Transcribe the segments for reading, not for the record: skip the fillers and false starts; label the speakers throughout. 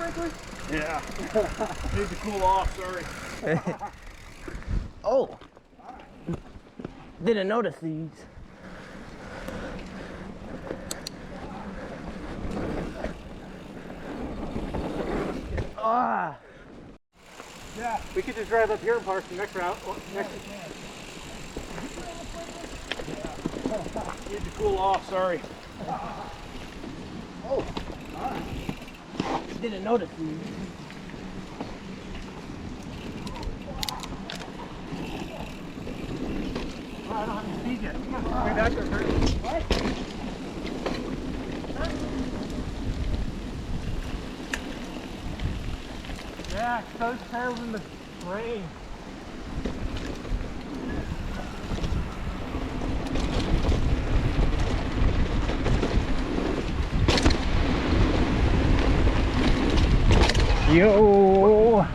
Speaker 1: sprinkler?
Speaker 2: Yeah. Need to cool off, sorry.
Speaker 1: Oh. Didn't notice these. Ah.
Speaker 2: Yeah, we could just drive up here and park the next route. Need to cool off, sorry.
Speaker 1: Oh. Didn't notice these.
Speaker 2: Oh, I don't have any speed yet. Come on, way back there, Kurt. What? Yeah, those tails in the rain.
Speaker 1: Yo.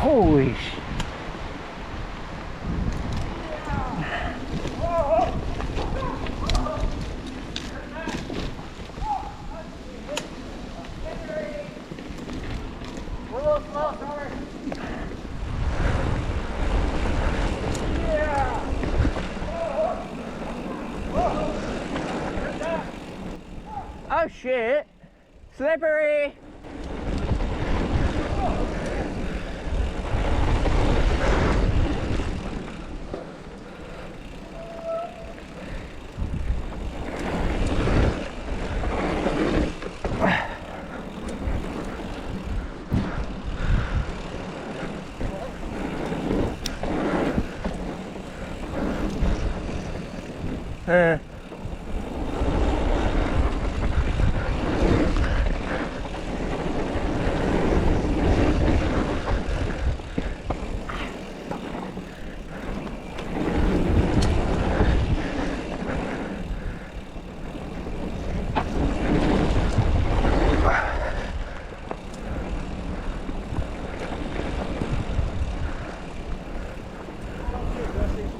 Speaker 1: Holy sh. Oh shit. Slippery.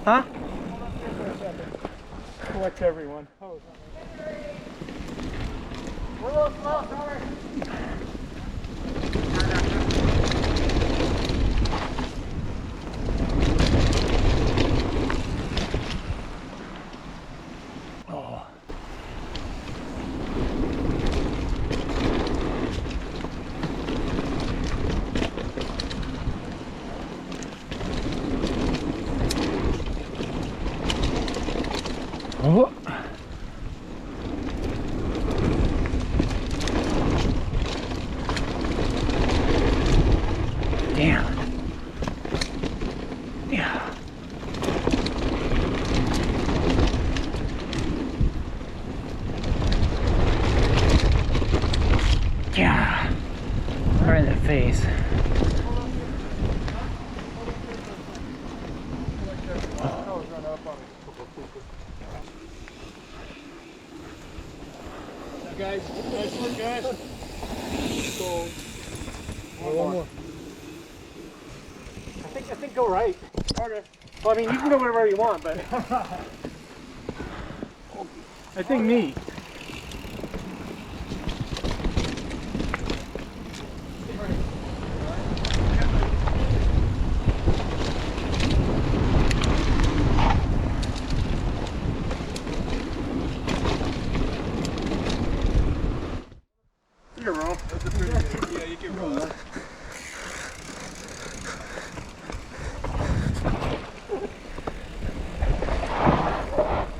Speaker 1: Huh?
Speaker 2: Collect everyone. Oh, we're a little slow, sorry.
Speaker 1: Oh. Oh. Damn. Yeah. Yeah. Right in the face.
Speaker 2: Guys, nice work, guys. So, one more. I think go right. Okay. Well, I mean, you can go wherever you want, but I think me. You can roll. That's a pretty good. Yeah, you can roll that.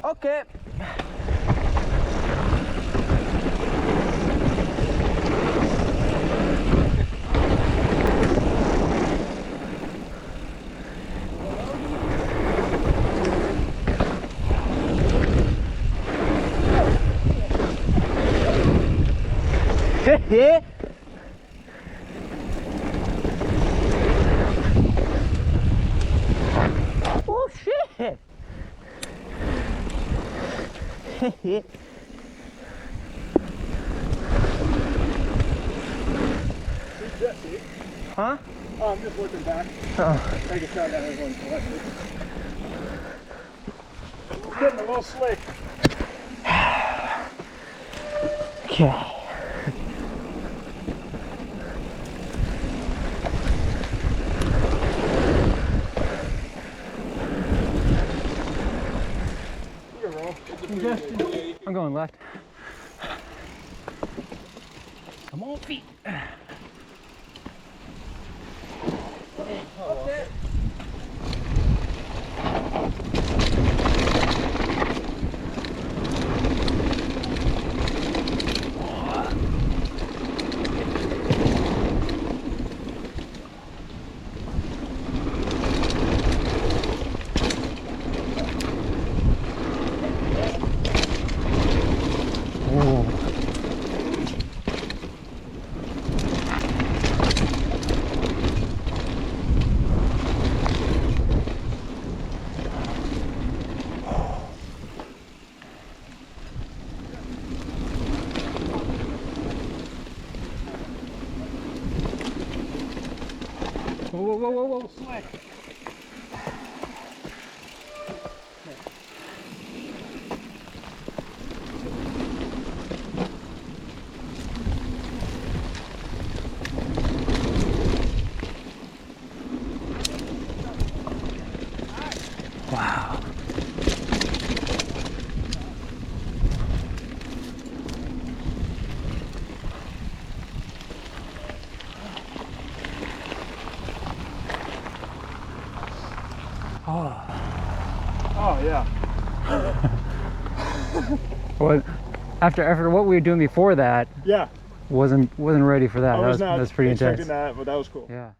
Speaker 1: Okay. Yeah. Oh shit. Huh?
Speaker 2: Oh, I'm just looking back.
Speaker 1: Oh.
Speaker 2: I can tell that everyone's collected. Getting a little slick.
Speaker 1: Okay. I'm going left. Come on, feet. Whoa, whoa, whoa, whoa, slack. Wow. Oh.
Speaker 2: Oh yeah.
Speaker 1: Well, after what we were doing before that,
Speaker 2: Yeah.
Speaker 1: wasn't ready for that.
Speaker 2: I was not
Speaker 1: That's pretty
Speaker 2: expecting
Speaker 1: intense.
Speaker 2: that, but that was cool.
Speaker 1: Yeah.